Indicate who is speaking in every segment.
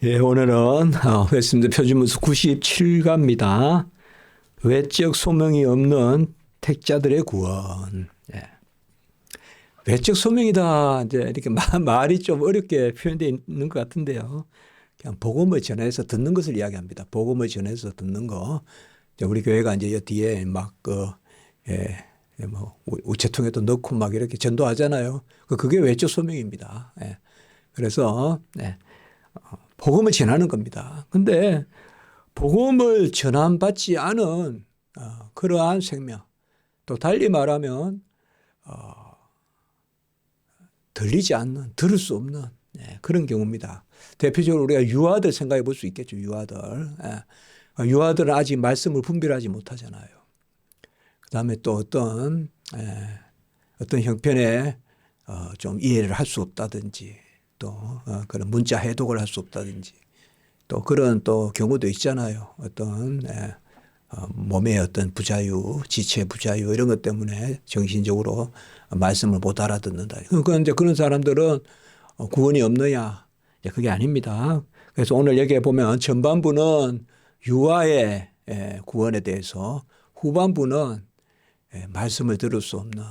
Speaker 1: 예, 오늘은 웨스민스터 표준문서 97가입니다. 외적 소명이 없는 택자들의 구원. 예. 외적 소명이다. 이제 이렇게 말이 좀 어렵게 표현되어 있는 것 같은데요. 그냥 복음을 전해서 듣는 것을 이야기합니다. 복음을 전해서 듣는 거. 우리 교회가 이제 이 뒤에 뭐 우체통에도 넣고 막 이렇게 전도하잖아요. 그게 외적 소명입니다. 예. 그래서 복음을 전하는 겁니다. 근데 복음을 전함받지 않은 그러한 생명, 또 달리 말하면 들리지 않는, 들을 수 없는 그런 경우입니다. 대표적으로 우리가 유아들 생각해 볼 수 있겠죠. 유아들. 유아들은 아직 말씀을 분별하지 못하잖아요. 그 다음에 또 어떤 형편에 좀 이해를 할 수 없다든지, 또 그런 문자 해독을 할 수 없다든지, 또 그런 또 경우도 있잖아요. 어떤 몸의 어떤 부자유, 지체 부자유 이런 것 때문에 정신적으로 말씀을 못 알아듣는다. 그러니까 이제 그런 사람들은 구원이 없느냐? 그게 아닙니다. 그래서 오늘 여기에 보면 전반부는 유아의 구원에 대해서, 후반부는 말씀을 들을 수 없는,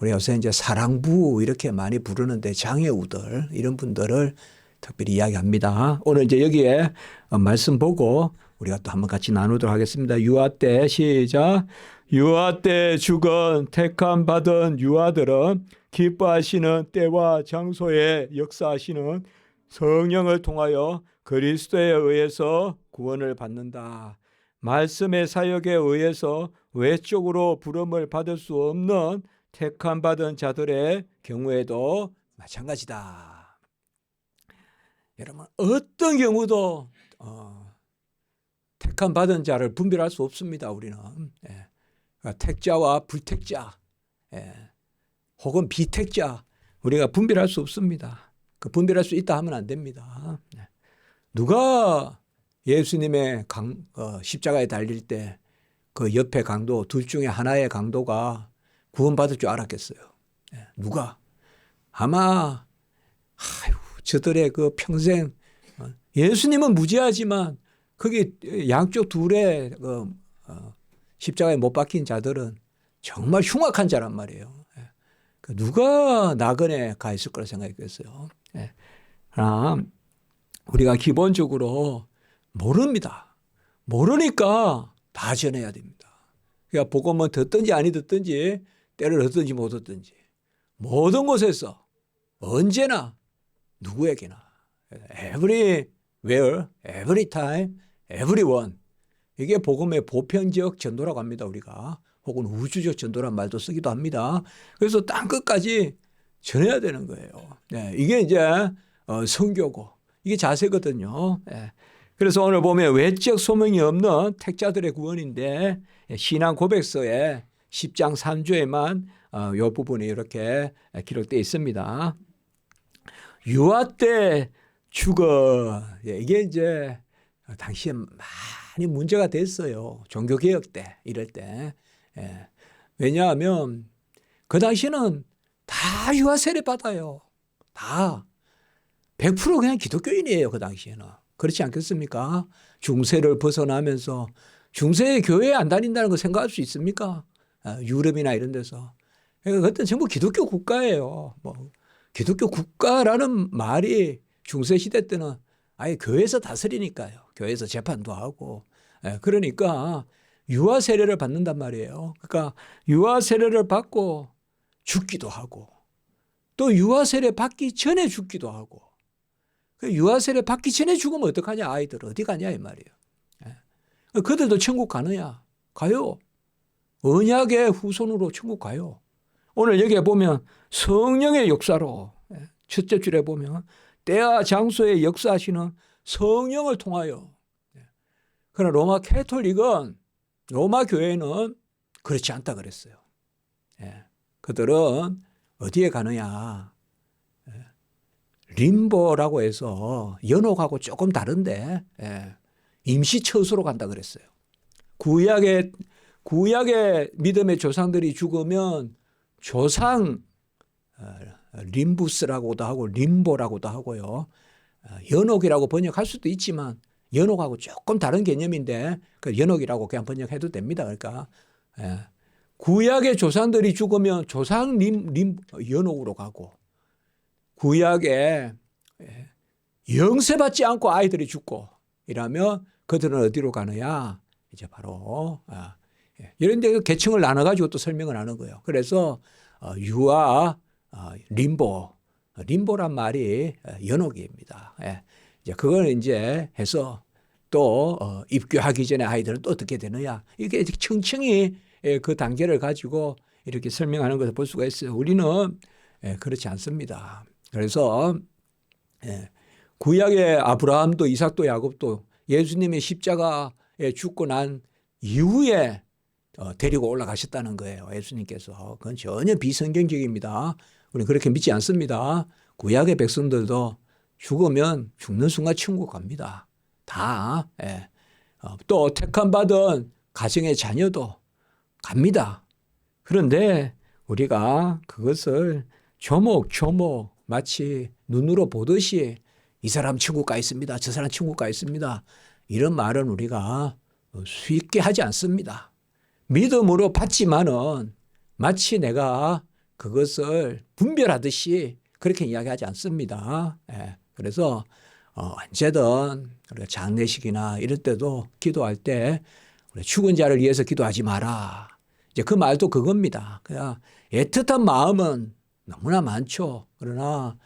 Speaker 1: 우리 요새 이제 사랑부 이렇게 많이 부르는데 장애우들 이런 분들을 특별히 이야기합니다. 오늘 이제 여기에 말씀 보고 우리가 또 한번 같이 나누도록 하겠습니다. 유아 때 시작. 유아 때 죽은 택함 받은 유아들은 기뻐하시는 때와 장소에 역사하시는 성령을 통하여 그리스도에 의해서 구원을 받는다. 말씀의 사역에 의해서 외적으로 부름을 받을 수 없는 택함 받은 자들의 경우에도 마찬가지다. 여러분, 어떤 경우도 택함 받은 자를 분별할 수 없습니다. 우리는 택자와 불택자, 혹은 비택자, 우리가 분별할 수 없습니다. 그 분별할 수 있다 하면 안 됩니다. 누가 예수님의 십자가에 달릴 때 그 옆에 강도, 둘 중에 하나의 강도가 구원받을 줄 알았겠어요? 누가? 아마 저들의 그 평생, 예수님은 무지하지만 거기 양쪽 둘의 십자가에 못 박힌 자들은 정말 흉악한 자란 말이에요. 누가 나그네 가 있을 거라 생각했겠어요? 그러나 우리가 기본적으로 모릅니다. 모르니까 다 전해야 됩니다. 그러니까 복음은 듣든지 아니 듣든지, 때를 얻든지 못 얻든지, 모든 곳에서 언제나 누구에게나 everywhere, every time, everyone, 이게 복음의 보편적 전도라고 합니다. 우리가 혹은 우주적 전도란 말도 쓰기도 합니다. 그래서 땅 끝까지 전해야 되는 거예요. 이게 이제 선교고, 이게 자세거든요. 그래서 오늘 보면 외적 소명이 없는 택자들의 구원인데, 신앙 고백서에 10장 3조에만 이 부분이 이렇게 기록되어 있습니다. 유아 때 죽어. 이게 이제 당시에 많이 문제가 됐어요. 종교개혁 때, 이럴 때. 왜냐하면 그 당시는 다 유아 세례 받아요. 다. 100% 그냥 기독교인이에요. 그 당시에는. 그렇지 않겠습니까? 중세를 벗어나면서, 중세에 교회에 안 다닌다는 거 생각할 수 있습니까? 유럽이나 이런 데서. 그러니까 그때는 전부 기독교 국가예요. 기독교 국가라는 말이 중세 시대 때는 아예 교회에서 다스리니까요. 교회에서 재판도 하고. 그러니까 유아 세례를 받는단 말이에요. 그러니까 유아 세례를 받고 죽기도 하고, 또 유아 세례 받기 전에 죽기도 하고. 유아 세례 받기 전에 죽으면 어떡하냐? 아이들 어디 가냐 이 말이에요. 그들도 천국 가느냐? 가요. 언약의 후손으로 천국 가요. 오늘 여기에 보면 성령의 역사로, 첫째 줄에 보면 때와 장소에 역사하시는 성령을 통하여. 그러나 로마 캐톨릭은, 로마 교회는 그렇지 않다 그랬어요. 그들은 어디에 가느냐? 림보라고 해서 연옥하고 조금 다른데 임시처소로 간다 그랬어요. 구약의 믿음의 조상들이 죽으면 조상 림부스라고도 하고 림보라고도 하고요. 연옥이라고 번역할 수도 있지만 연옥하고 조금 다른 개념인데 그 연옥이라고 그냥 번역해도 됩니다. 그러니까 구약의 조상들이 죽으면 조상 연옥으로 가고 구약에 영세받지 않고 아이들이 죽고 이러면 그들은 어디로 가느냐? 이제 바로 이런 데 계층을 나눠가지고 또 설명을 하는 거예요. 그래서 유아, 림보란 말이 연옥입니다. 이제 그걸 이제 해서 또 입교하기 전에 아이들은 또 어떻게 되느냐? 이게 층층이 그 단계를 가지고 이렇게 설명하는 것을 볼 수가 있어요. 우리는 그렇지 않습니다. 그래서 구약의 아브라함도 이삭도 야곱도 예수님의 십자가에 죽고 난 이후에 데리고 올라가셨다는 거예요. 예수님께서. 그건 전혀 비성경적입니다. 우리는 그렇게 믿지 않습니다. 구약의 백성들도 죽으면 죽는 순간 천국 갑니다. 다. 또 택함받은 가정의 자녀도 갑니다. 그런데 우리가 그것을 조목조목 마치 눈으로 보듯이 이 사람 천국 가 있습니다. 저 사람 천국 가 있습니다. 이런 말은 우리가 쉽게 하지 않습니다. 믿음으로 받지만은 마치 내가 그것을 분별하듯이 그렇게 이야기하지 않습니다. 그래서 언제든 우리가 장례식이나 이럴 때도 기도할 때 우리 죽은 자를 위해서 기도하지 마라. 이제 그 말도 그겁니다. 그냥 애틋한 마음은 너무나 많죠. 그러나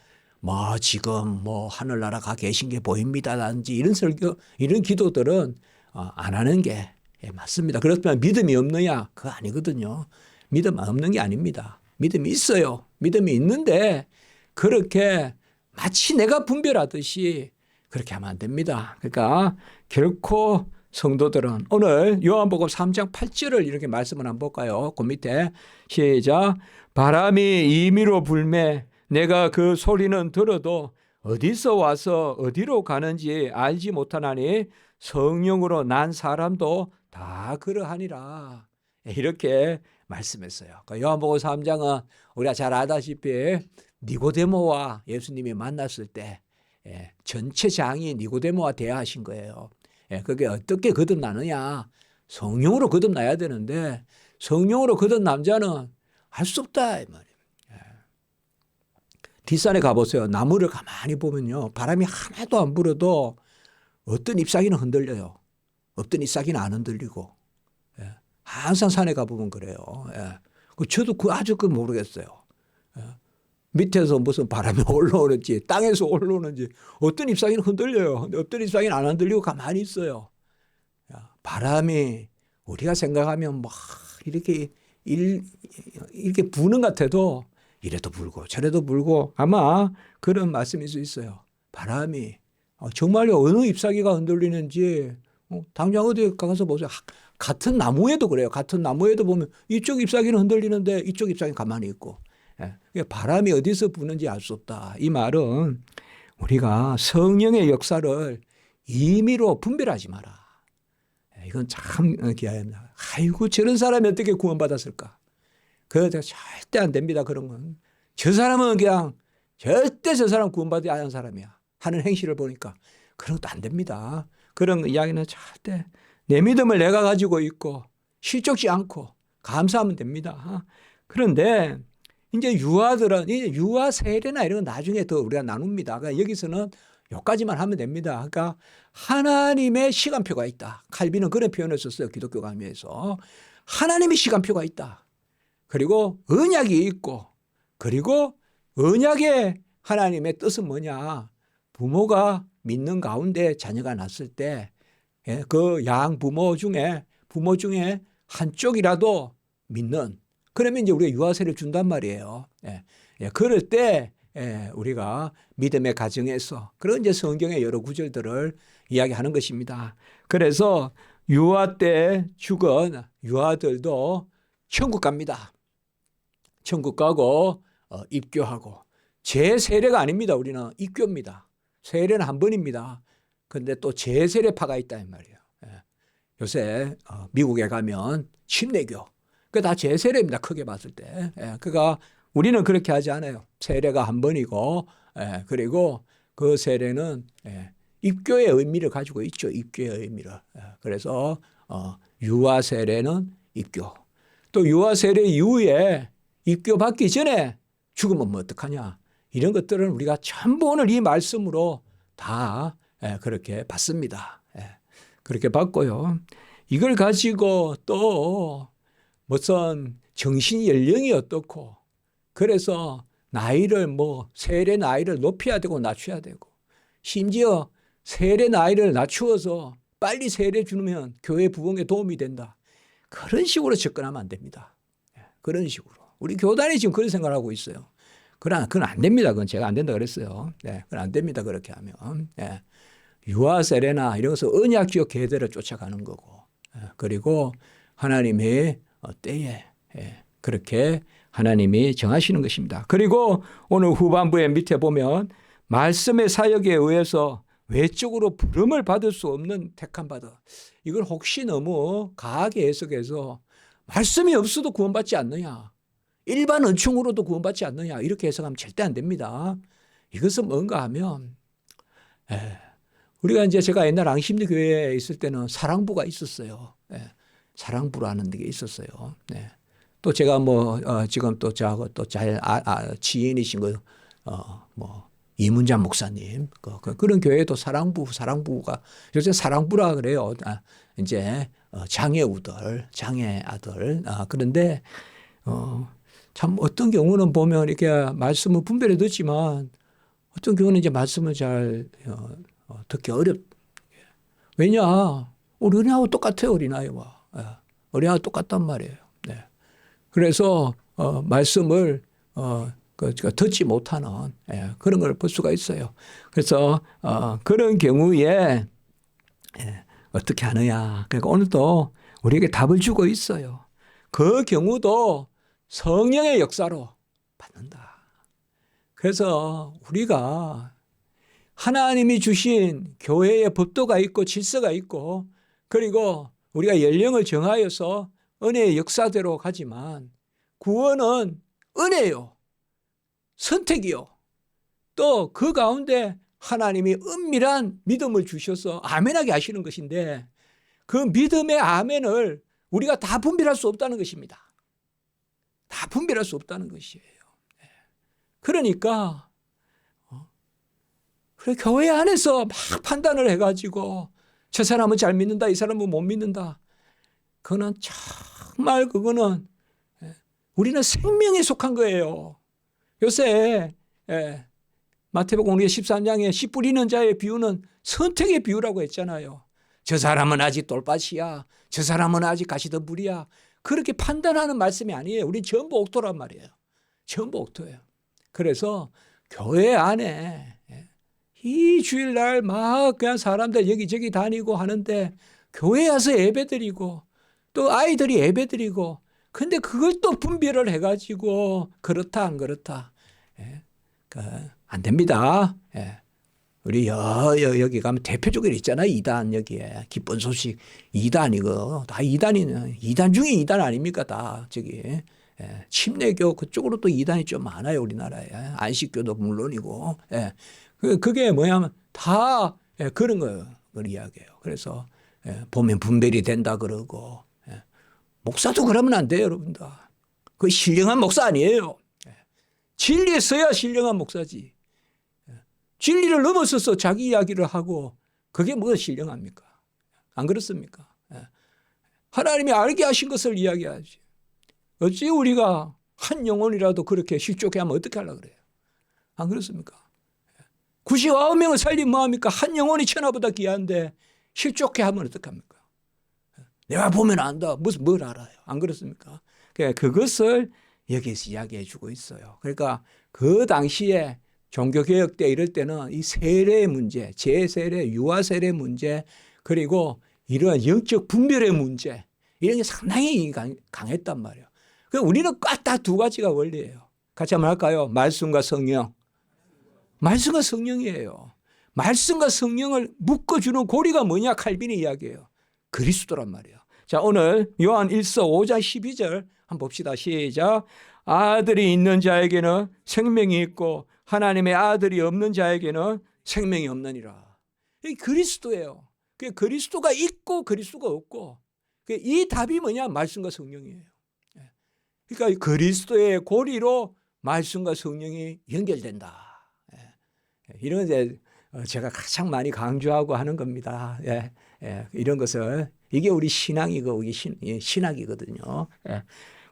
Speaker 1: 지금 하늘나라 가 계신 게 보입니다라든지 이런 설교, 이런 기도들은 안 하는 게 맞습니다. 그렇지만 믿음이 없느냐? 그거 아니거든요. 믿음 없는 게 아닙니다. 믿음이 있어요. 믿음이 있는데 그렇게 마치 내가 분별하듯이 그렇게 하면 안 됩니다. 그러니까 결코 성도들은 오늘 요한복음 3장 8절을 이렇게 말씀을 한번 볼까요? 그 밑에 시작. 바람이 임의로 불매 내가 그 소리는 들어도 어디서 와서 어디로 가는지 알지 못하나니 성령으로 난 사람도 다 그러하니라. 이렇게 말씀했어요. 그러니까 요한복음 3장은 우리가 잘 알다시피 니고데모와 예수님이 만났을 때 전체 장이 니고데모와 대화하신 거예요. 그게 어떻게 거듭나느냐. 성령으로 거듭나야 되는데 성령으로 거듭난 남자는 할 수 없다 이 말이에요. 뒷산에 가보세요. 나무를 가만히 보면요. 바람이 하나도 안 불어도 어떤 잎사귀는 흔들려요. 어떤 잎사귀는 안 흔들리고. 항상 산에 가보면 그래요. 저도 아주 모르겠어요. 밑에서 무슨 바람이 올라오는지 땅에서 올라오는지 어떤 잎사귀는 흔들려요. 근데 어떤 잎사귀는 안 흔들리고 가만히 있어요. 바람이 우리가 생각하면 이렇게 부는 것 같아도 이래도 불고 저래도 불고 아마 그런 말씀일 수 있어요. 바람이 정말요 어느 잎사귀가 흔들리는지 당장 어디 가서 보세요. 같은 나무에도 그래요. 같은 나무에도 보면 이쪽 잎사귀는 흔들리는데 이쪽 잎사귀는 가만히 있고. 바람이 어디서 부는지 알 수 없다. 이 말은 우리가 성령의 역사를 임의로 분별하지 마라. 이건 참 귀합니다. 아이고 저런 사람이 어떻게 구원받았을까. 그거 절대 안 됩니다. 그런 건. 저 사람은 그냥 절대 저 사람 구원받지 않은 사람이야. 하는 행실을 보니까 그런 것도 안 됩니다. 그런 이야기는 절대 내 믿음을 내가 가지고 있고 실족지 않고 감사하면 됩니다. 그런데 이제 유아들은 이제 유아 세례나 이런 건 나중에 더 우리가 나눕니다. 그러니까 여기서는 여기까지만 하면 됩니다. 그러니까 하나님의 시간표가 있다. 칼빈은 그런 표현을 썼어요. 기독교 강의에서. 하나님의 시간표가 있다. 그리고 언약이 있고 그리고 언약의 하나님의 뜻은 뭐냐. 부모가 믿는 가운데 자녀가 났을 때 그 양 부모 중에 한쪽이라도 믿는 그러면 이제 우리가 유아세를 준단 말이에요. 그럴 때 우리가 믿음의 가정에서 그런 이제 성경의 여러 구절들을 이야기하는 것입니다. 그래서 유아 때 죽은 유아들도 천국 갑니다. 천국 가고 입교하고 재세례가 아닙니다. 우리는 입교입니다. 세례는 한 번입니다. 그런데 또 재세례파가 있다 이 말이에요. 요새 미국에 가면 침례교 그 다 재세례입니다. 크게 봤을 때. 그러니까 우리는 그렇게 하지 않아요. 세례가 한 번이고 그리고 그 세례는 입교의 의미를 가지고 있죠. 입교의 의미를. 그래서 유아 세례는 입교. 또 유아 세례 이후에 입교 받기 전에 죽으면 뭐 어떡하냐. 이런 것들은 우리가 전부 오늘 이 말씀으로 다 그렇게 받습니다. 그렇게 받고요. 이걸 가지고 또 무슨 정신 연령이 어떻고 그래서 나이를 세례 나이를 높여야 되고 낮춰야 되고 심지어 세례 나이를 낮추어서 빨리 세례 주면 교회 부흥에 도움이 된다. 그런 식으로 접근하면 안 됩니다. 그런 식으로. 우리 교단이 지금 그런 생각을 하고 있어요. 그건 안 됩니다. 그건 제가 안 된다 그랬어요. 그건 안 됩니다. 그렇게 하면. 유아 세례나 이런 것은 언약적 계대를 쫓아가는 거고 그리고 하나님의 때에 그렇게 하나님이 정하시는 것입니다. 그리고 오늘 후반부에 밑에 보면 말씀의 사역에 의해서 외적으로 부름을 받을 수 없는 택함 받아. 이걸 혹시 너무 과하게 해석해서 말씀이 없어도 구원받지 않느냐. 일반 은총으로도 구원받지 않느냐. 이렇게 해석하면 절대 안 됩니다. 이것은 뭔가 하면 우리가 이제 제가 옛날 앙심리 교회에 있을 때는 사랑부가 있었어요. 사랑부라는 게 있었어요. 또 제가 지금 또 저하고 또 잘 지인이신 거 이문자 목사님 그런 교회도 사랑부가 요새 사랑부라 그래요. 이제 장애우들, 장애 아들. 그런데 참 어떤 경우는 보면 이렇게 말씀을 분별해 듣지만 어떤 경우는 이제 말씀을 잘 듣기 왜냐? 우리 어린아이하고 똑같아요. 어린아이와. 어린아이와 똑같단 말이에요. 그래서 말씀을 듣지 못하는 그런 걸 볼 수가 있어요. 그래서 그런 경우에 어떻게 하느냐. 그러니까 오늘도 우리에게 답을 주고 있어요. 그 경우도 성령의 역사로 받는다. 그래서 우리가 하나님이 주신 교회의 법도가 있고 질서가 있고 그리고 우리가 연령을 정하여서 은혜의 역사대로 가지만 구원은 은혜요. 선택이요. 또 그 가운데 하나님이 은밀한 믿음을 주셔서 아멘하게 하시는 것인데 그 믿음의 아멘을 우리가 다 분별할 수 없다는 것입니다. 다 분별할 수 없다는 것이에요. 그러니까 그래 교회 안에서 막 판단을 해가지고 저 사람은 잘 믿는다 이 사람은 못 믿는다. 그거는 정말 그거는 우리는 생명에 속한 거예요. 요새 마태복음 13장에 씨 뿌리는 자의 비유는 선택의 비유라고 했잖아요. 저 사람은 아직 돌밭이야. 저 사람은 아직 가시덤불이야. 그렇게 판단하는 말씀이 아니에요. 우린 전부 옥토란 말이에요. 전부 옥토예요. 그래서 교회 안에 이 주일날 막 그냥 사람들 여기저기 다니고 하는데 교회에 와서 예배드리고 또 아이들이 예배드리고 근데 그걸 또 분별을 해가지고 그렇다 안 그렇다. 안 됩니다. 우리 여기 가면 대표적으로 있잖아요. 2단 여기에 기쁜 소식 2단 이거 다 2단 중에 2단 아닙니까 다 저기 침례교 그쪽으로 또 2단이 좀 많아요 우리나라에. 안식교도 물론이고 그게 뭐냐면 다 그런 걸 이야기해요. 그래서 보면 분별이 된다 그러고 목사도 그러면 안 돼요 여러분들. 그 신령한 목사 아니에요. 진리에 서야 신령한 목사지. 진리를 넘어서서 자기 이야기를 하고 그게 뭐가 신령합니까? 안 그렇습니까? 하나님이 알게 하신 것을 이야기하지. 어찌 우리가 한 영혼이라도 그렇게 실족해 하면 어떻게 하려고 그래요? 안 그렇습니까? 99명을 살리면 뭐합니까? 한 영혼이 천하보다 귀한데 실족해 하면 어떡합니까? 내가 보면 안다. 뭘 알아요? 안 그렇습니까? 그것을 여기에서 이야기해 주고 있어요. 그러니까 그 당시에 종교개혁 때 이럴 때는 이 세례의 문제, 재세례, 유아세례 문제 그리고 이러한 영적 분별의 문제 이런 게 상당히 강했단 말이에요. 우리는 꽉 다 두 가지가 원리예요. 같이 한번 할까요? 말씀과 성령. 말씀과 성령이에요. 말씀과 성령을 묶어주는 고리가 뭐냐? 칼빈이 이야기해요. 그리스도란 말이에요. 자, 오늘 요한 1서 5장 12절 한번 봅시다. 시작. 아들이 있는 자에게는 생명이 있고 하나님의 아들이 없는 자에게는 생명이 없느니라. 이 그리스도예요. 그리스도가 있고 그리스도가 없고, 이 답이 뭐냐? 말씀과 성령이에요. 그러니까 그리스도의 고리로 말씀과 성령이 연결된다. 이런 이제 제가 가장 많이 강조하고 하는 겁니다. 이런 것을, 이게 우리 신앙이고 우리 신학이거든요.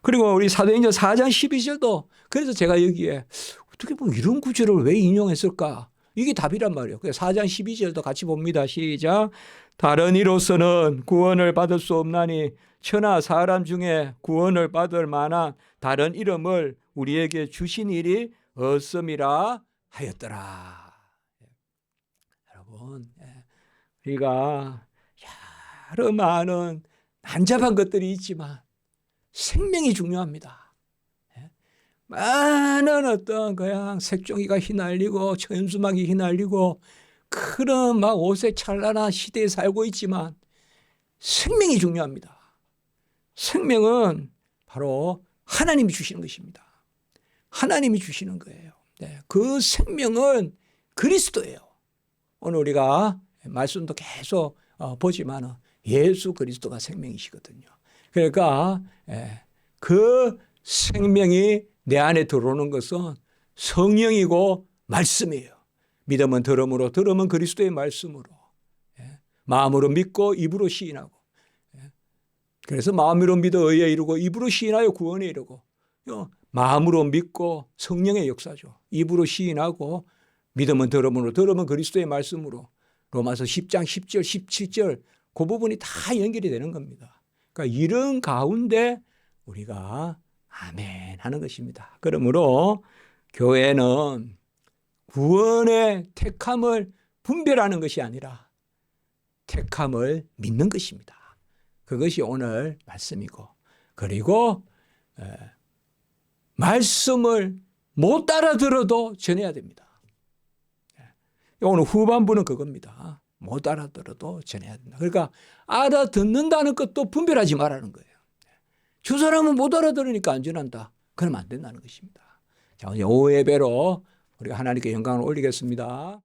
Speaker 1: 그리고 우리 사도행전 4장 12절도, 그래서 제가 여기에 어떻게 보면 이런 구절을 왜 인용했을까? 이게 답이란 말이에요. 4장 12절도 같이 봅니다. 시작. 다른 이로서는 구원을 받을 수 없나니 천하 사람 중에 구원을 받을 만한 다른 이름을 우리에게 주신 일이 없음이라 하였더라. 여러분, 우리가 여러 많은 난잡한 것들이 있지만 생명이 중요합니다. 많은 어떤 그냥 색종이가 휘날리고 천수막이 휘날리고 그런 막 옷에 찬란한 시대에 살고 있지만 생명이 중요합니다. 생명은 바로 하나님이 주시는 것입니다. 하나님이 주시는 거예요. 그 생명은 그리스도예요. 오늘 우리가 말씀도 계속 보지만 예수 그리스도가 생명이시거든요. 그러니까 그 생명이 내 안에 들어오는 것은 성령이고 말씀이에요. 믿음은 들음으로, 들음은 그리스도의 말씀으로. 마음으로 믿고 입으로 시인하고. 그래서 마음으로 믿어 의에 이르고 입으로 시인하여 구원에 이르고. 마음으로 믿고 성령의 역사죠. 입으로 시인하고 믿음은 들음으로, 들음은 그리스도의 말씀으로. 로마서 10장 10절 17절 그 부분이 다 연결이 되는 겁니다. 그러니까 이런 가운데 우리가 아멘 하는 것입니다. 그러므로 교회는 구원의 택함을 분별하는 것이 아니라 택함을 믿는 것입니다. 그것이 오늘 말씀이고, 그리고 말씀을 못 알아들어도 전해야 됩니다. 오늘 후반부는 그겁니다. 못 알아들어도 전해야 된다. 그러니까 알아듣는다는 것도 분별하지 말라는 거예요. 저 사람은 못 알아들으니까 안 전한다. 그러면 안 된다는 것입니다. 자, 이제 5예배로 우리가 하나님께 영광을 올리겠습니다.